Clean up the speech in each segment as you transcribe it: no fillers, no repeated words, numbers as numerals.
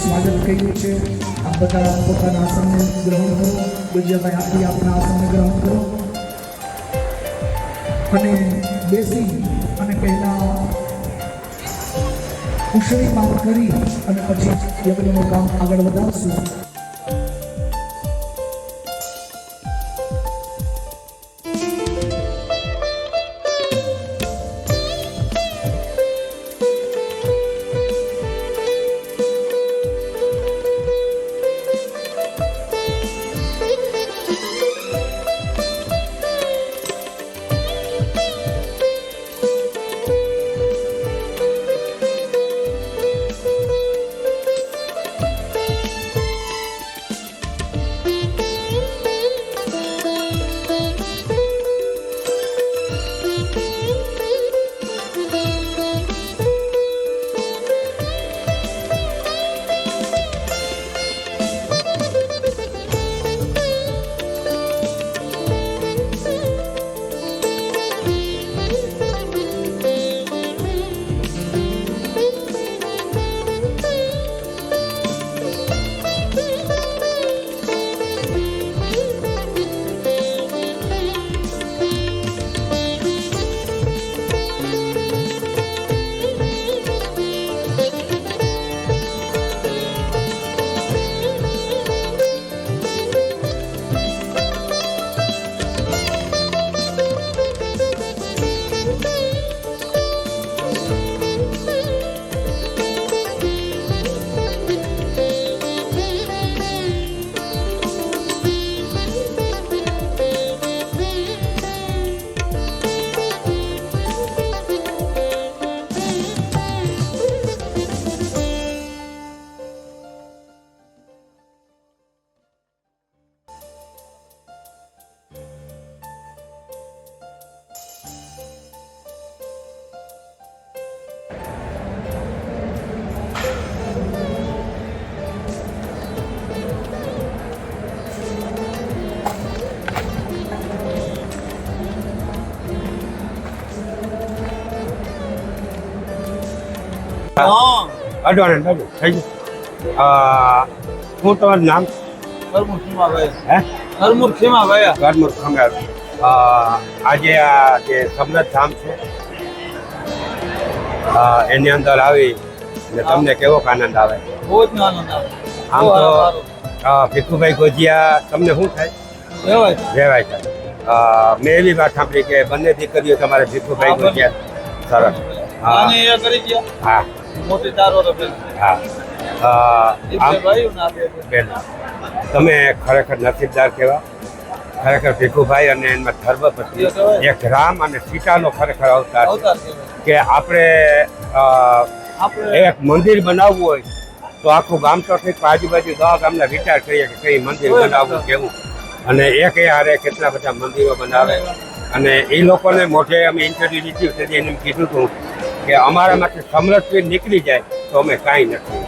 સ્વાગત કર્યું છે. આપ બધા પોતાના આસનને ગ્રહણ કરો. પૂજ્યભાઈ આપી આપના આસનને ગ્રહણ કરો અને બેસી અને પહેલા ઉષ્ણી પાક કરી અને પછી યજ્ઞનું કામ આગળ વધારશું. અડવાણ થઈ ગયું. શું તમારું નામ? હરમુર ખીમાભાઈ. હે? હરમુર ખીમાભાઈ. ગરમુર ખંગાર. આજે આ જે સમરથ ધામ છે એની અંદર આવી ને તમને કેવો આનંદ આવે? બહુ જ આનંદ આવે. આમ તો ભીખુભાઈ ગોજિયા તમને શું થાય? રહેવાય. રહેવાય છે. મેં એવી વાત સાંભળી કે બંને દીકરીઓ તમારે ભીખુભાઈ ગોજિયા. સરસ. આને એ કરી ગયા. હા મોટી તારો રફેલ. હા. એટલે ભાઈઓ ના આપે. બેન તમે ખરેખર નસીબદાર કહેવા. ખરેખર ભીખુભાઈ અને એમાં ધર્મપત્ની એક રામ અને સીતાનો ખરેખર અવતાર છે. અવતાર કહેવાય. કે આપણે એક મંદિર બનાવવું હોય તો આખું ગામ તો ઠીક આજુબાજુ 10 ગામના વિચાર કરીએ કે કઈ મંદિર બનાવવું કેવું, અને એક હારે કેટલા બધા મંદિરો બનાવે. અને એ લોકોને મોઢે અમે ઇન્ટરવ્યુ લીધી તેથી એને કીધું હતું કે અમારામાંથી સમૃદ્ધિ નીકળી જાય તો અમે કાંઈ નથી.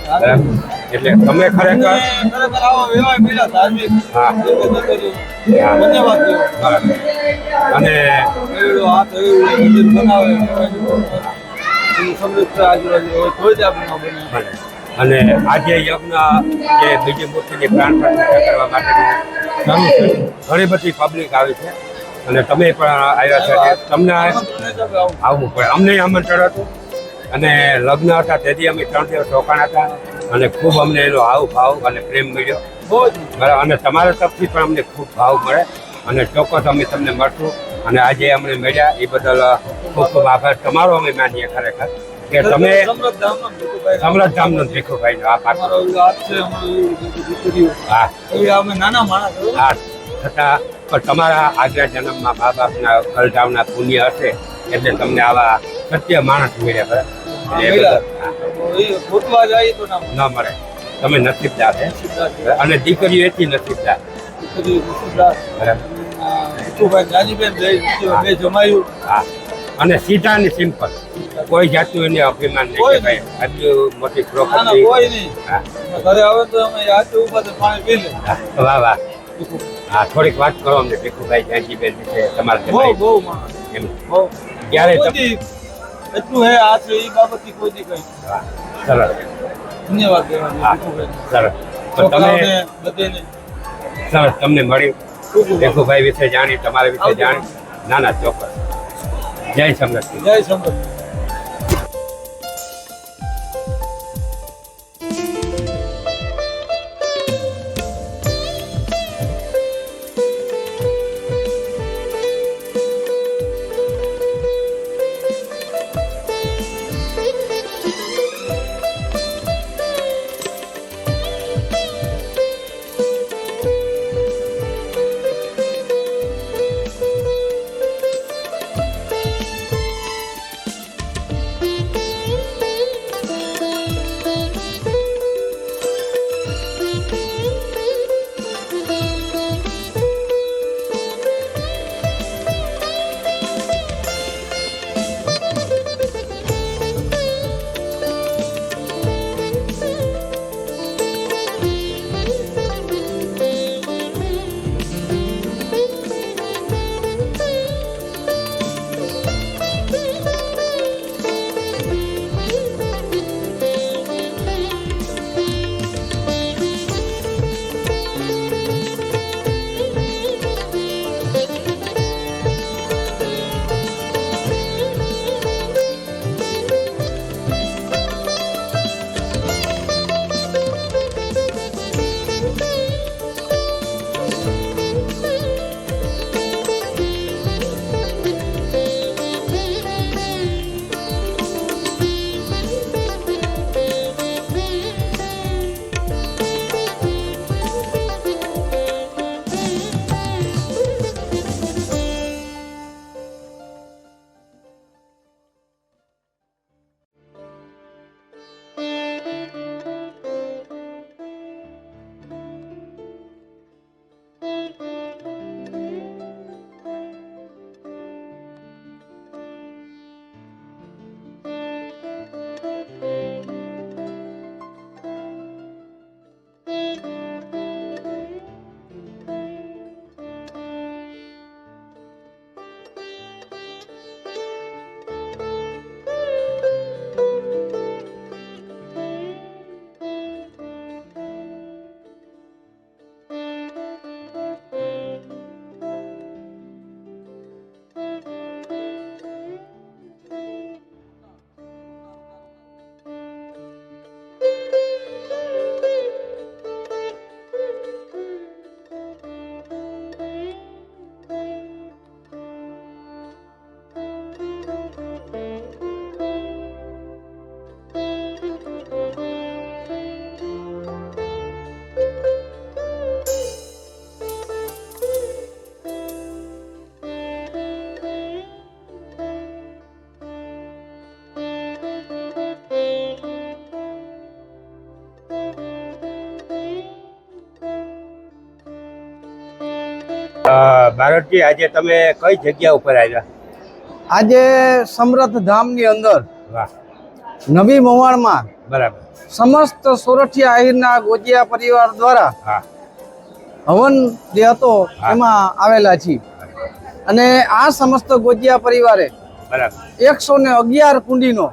બરાબર. એટલે તમે ખરેખર ખરેખર આવા વ્યવહાર મળ્યા ધાર્મિક. હા. ધન્યવાદ દેવો. બરાબર. અને એવડો હાથ એવડું મંદિર બનાવે સમૃદ્ધ આજુબાજુ હોય તો જ આપણે ન બને. બને. અને આજે યજ્ઞ જે બીજી મૂર્તિની પ્રાણ પ્રતિષ્ઠા કરવા માટેનું શરૂ થયું. ઘણી બધી પબ્લિક આવી છે અને તમે પણ આવ્યા છે. તમને આવવું પડે. અમને આમંત્રણ હતું અને લગ્ન હતા તેથી અમે 3 દિવસ રોકાણ હતા અને ખૂબ અમને એનો હાવ અને પ્રેમ મળ્યો. બહુ જ. બરાબર. અને તમારા તરફથી પણ અમને ખૂબ ભાવ મળે અને ચોક્કસ અમે તમને મળશું. અને આજે અમને મળ્યા એ બદલ ખૂબ ખૂબ આભાર તમારો અમે માનીએ ખરેખર કે તમે સમૃદ્ધ ધામનો ભીખુભાઈ. સમરથ ધામનો ભીખુભાઈનો આભાર. અમારો એવો હાથ છે, અમારો એવી દીકરીઓ. હા એવી અમે નાના માણસ હોય. હા. છતાં પણ તમારા આગલા જન્મમાં મા બાપના કલજાવના પુણ્ય હશે એટલે તમને આવા સત્ય માણસ મળ્યા. બરાબર. એ બદલ એ ગોતવા જાય તો ના મળે. ન મળે. તમે નસીબદાર છે નસીબદાર છે. અને દીકરીઓ એથી નસીબદાર. દીકરીઓ નસીબદાર. બરાબર. ભીખુભાઈ નાનીબેન બે જમાયું. હા. અને સીધા અને સિમ્પલ, કોઈ જાતનું એને અભિમાન નહીં કે ભાઈ આટલી મોટી ના પ્રોપર્ટી. કોઈ નહીં. હા. ઘરે આવે તો અમે હાથે ઉભા તો પાણી પી લે. હા. વાહ વાહ. હા થોડીક વાત કરો અમને ભીખુભાઈ જાનજીબેન વિશે તમારે બહુ બહુ માણસ. એમ બહુ. ક્યારે કોઈ દી એટલું હે આ છે એ બાબતથી કોઈ દી કઈ. વાહ, સરસ ધન્યવાદ દેવા હા ભીખુભાઈ. સરસ. તો તમે છોકરાઓને બધેને સરસ તમને મળ્યું ખૂબ ખૂબ ભીખુભાઈ વિશે જાણી, તમારા વિશે જાણી. ના ના ચોક્કસ. જય સમૃદ્ધ. જય સમૃદ્ધ. ભારતજી આજે તમે કઈ જગ્યા ઉપર આવ્યા? આજે સમરથ ધામની અંદર વાહ, નવી મોવાણમાં બરાબર. સમસ્ત સોરઠિયા આહિરના ગોજિયા પરિવાર દ્વારા હા, હવન જે હતો હા. એમાં આવેલા છીએ અને આ સમસ્ત ગોજિયા પરિવારે બરાબર. 111 કુંડીનો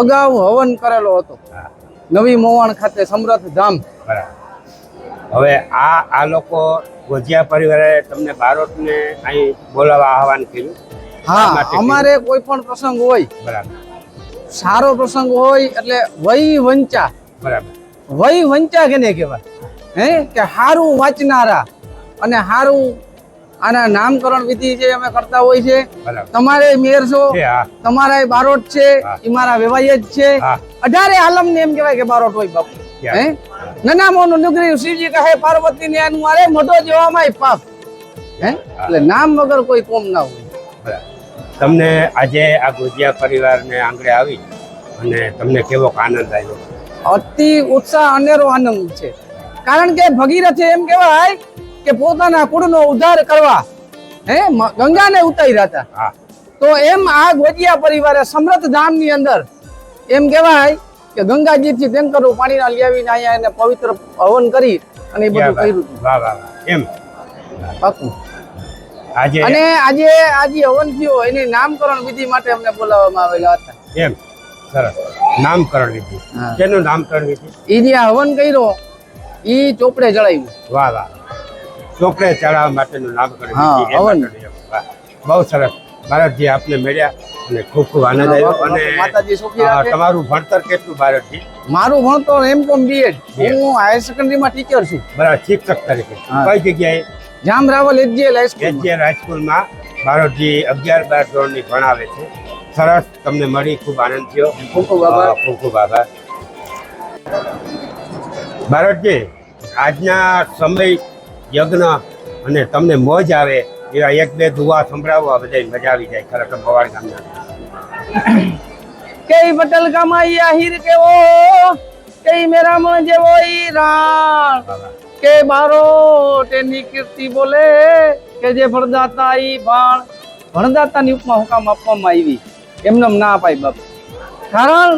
અગાઉ હવન કરેલો હતો હા, નવી મોવાણ ખાતે સમરથ ધામ. બરાબર. હવે આ લોકો ગોજિયા પરિવારે તમને બારોટને અહીં બોલાવવા આહવાન કર્યું? શા હા, માટે કર્યું? અમારે કોઈ પણ પ્રસંગ હોય, બરાબર, સારો પ્રસંગ હોય એટલે વય વંચા, બરાબર. વય વંચા કેને કહેવાય? કે હારું વાંચનારા અને હારું આના નામકરણ વિધિ જે અમે કરતા હોય છે. બરાબર તમારે મેર છો, છે. હા, તમારા બારોટ છે, હા. એ મારા વેવાય જ છે. હા. 18 આલમ ને એમ કહેવાય કે બારોટ હોય બાપુ. ક્યાં? નાના મોનું દીકરી શિવજી કહે પાર્વતી ને એનું મારે મોટો જોવામાં પાપ. એટલે નામ વગર કોઈ કોમ ના હોય. બરાબર. તમને આજે આ ગોજિયા પરિવારને આંગણે આવી અને તમને કેવો આનંદ આવ્યો? અતિ ઉત્સાહ અનેરો આનંદ છે. કારણ કે ભગીરથે એમ કહેવાય કે પોતાના કુળનો ઉદ્ધાર કરવા ગંગાને ઉતાર્યા હતા. હા, તો એમ આ ગોજિયા પરિવારે સમરથ ધામની અંદર એમ કહેવાય કે ગંગાજીથી ટેન્કરો પાણીના લઈ આવીને અહીંયા એને પવિત્ર હવન કરી અને એ બધું ક્યાં કર્યું વાત? વાહ, વાહ, વાહ. એમ પાકું. આજે અને આજે હવન થયો એની નામકરણ વિધિ માટે અમને બોલાવવામાં આવેલા હતા. એમ સરસ નામકરણ વિધિ. હા. શેનું નામકરણ વિધિ? એ જે હવન કર્યો એ ચોપડે ચડાવ્યું. વાહ, વાહ. ચોપડે ચડાવવા માટેનું નામકરણ હા, વિધિ. એમ હવન. કર્યું. વાહ, બહુ સરસ. ભારતજી આપને મળ્યા અને ખૂબ ખૂબ આનંદ આવ્યો. અને માતાજી સુખી રાખે. તમારું ભણતર કેટલું ભારતજી? મારું ભણતર M.Com B.Ed. હું હાયર સેકન્ડરીમાં ટીચર છું. બરાબર, શિક્ષક તરીકે હા. કઈ જગ્યાએ? જામ રાવલ HGL હાઈસ્કૂલ. એચજીએલ હાઈસ્કૂલમાં ભારતજી 11-12 ધોરણની ભણાવે છે. સરસ, તમને મળી ખૂબ આનંદ થયો. ખૂબ ખૂબ આભાર. ખૂબ ખૂબ આભાર. ભારતજી, આજના સમય યજ્ઞ અને તમને મોજ આવે એવા 1-2 દુઆ સંભળાવો. આ બધાય મજા આવી જાય ખરેખર ભવાડ ગામના. કઈ પટેલ કમાઈ આહિર કેવો, કઈ મેરા મણ જેવો ઈ રાણ, કે બારો તેની કીર્તિ બોલે, કે જે ભણદાતા ઈ ભાણ. ભણદાતાની ઉપમા હું કામ આપવામાં આવી? એમને ના અપાય બાપ. કારણ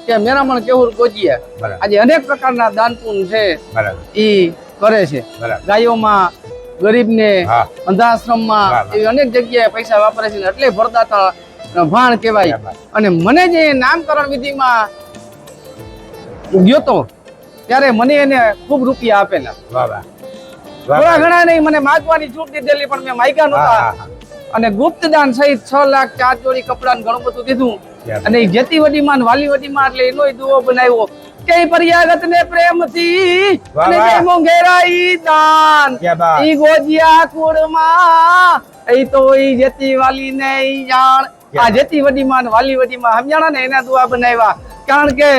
કે મેરામણ કેવું ગોજિયા બરાબર, આજે અનેક પ્રકારના દાન પુણ્ય છે બરાબર, ઈ કરે છે. બરાબર. ગાયોમાં, ગરીબને, હા. અંધાશ્રમમાં વાહ, વાહ. એવી અનેક જગ્યાએ પૈસા વાપરે છે ને એટલે ભરદાતા ભાણ કહેવાય. બરાબર. અને મને જે નામકરણ વિધિમાં ગયો તો ત્યારે મને એને ખૂબ રૂપિયા આપેલા. વાહ, વાહ. થોડા ઘણા નહીં, મને માગવાની છૂટ દીધેલી પણ મેં માગ્યા હા, નહોતા. હા, હા. અને ગુપ્તદાન સહિત 6 લાખ 4 જોડી કપડા ઘણું બધું દીધું. ક્યાં અને જેતી વડીમાં ને વાલી વડીમાં એટલે એનો દુઓ બનાવ્યો કે પર્યાગત ને પ્રેમથી વાહ, અને વાહ. જે મોંઘેરા ઈ દાન ક્યાં બાત. ઈ ગોજિયા કુળમાં ઈ તો ઈ જેતી વાલી ને ઈ જાણ. આ જેતી વડીમાં ને વાલી વડીમાં સમજાણા ને એના દુઆ બનાવ્યા. કારણ કે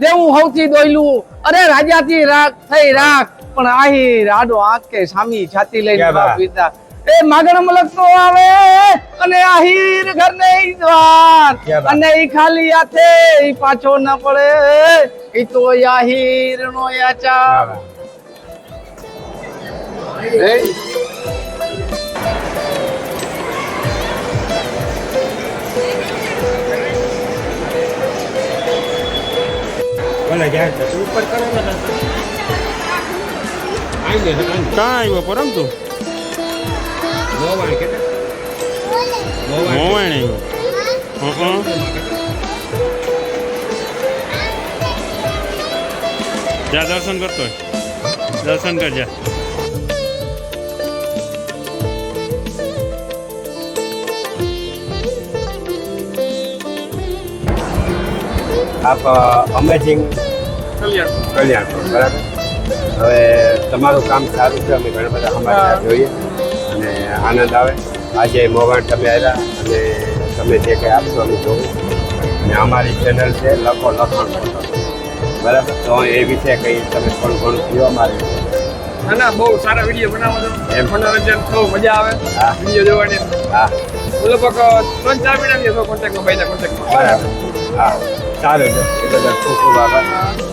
દેવું સૌથી દોયલું, અરે રાજાથી રાખ થઈ રાખ, પણ આહી રાડો આંખ કે સામી છાતી લઈને ક્યાં બાપ બાત. વિતા. એ માગણ મલક નો આવે અને આહીર ઘર ને ઈ દ્વાર, ક્યાં બાત. અને ઈ ખાલી હાથે ઈ પાછો ન પડે, ઈ તો આહીર નો વાહ, યાચા. વાહ. બોલે જાય તો ઉપર કરો ને. આઈને આઈને. કાં આવ્યો પરમતું મોવાણ કેટલા? મોવાણ. મોવાણ આવ્યો જા દર્શન કરતો હોય. દર્શન કરજા. આપ અમેઝિંગ કલ્યાણ બરાબર. હવે તમારું કામ સારું છે, અમે ઘણા બધા સમાચાર જોઈએ અને આનંદ આવે. આજે મોવાણ તમે આવ્યા અને તમે જે કંઈ આપશો અમે જોવું. અને અમારી ચેનલ છે લખો લખણ બરાબર, તો એ વિશે કંઈ તમે થોડું ઘણું કહો અમારે. ના ના, બહુ સારા વિડીયો બનાવો છો. એમ. મનોરંજન બહુ મજા આવે હા. વિડીયો જોવાની. હા, લગભગ 3-4 મહિનાની છો કોન્ટેક્ટમાં, ભાઈના કોન્ટેક્ટમાં. બરાબર. હા, સારું છે. એ બધા ખૂબ ખૂબ આભાર.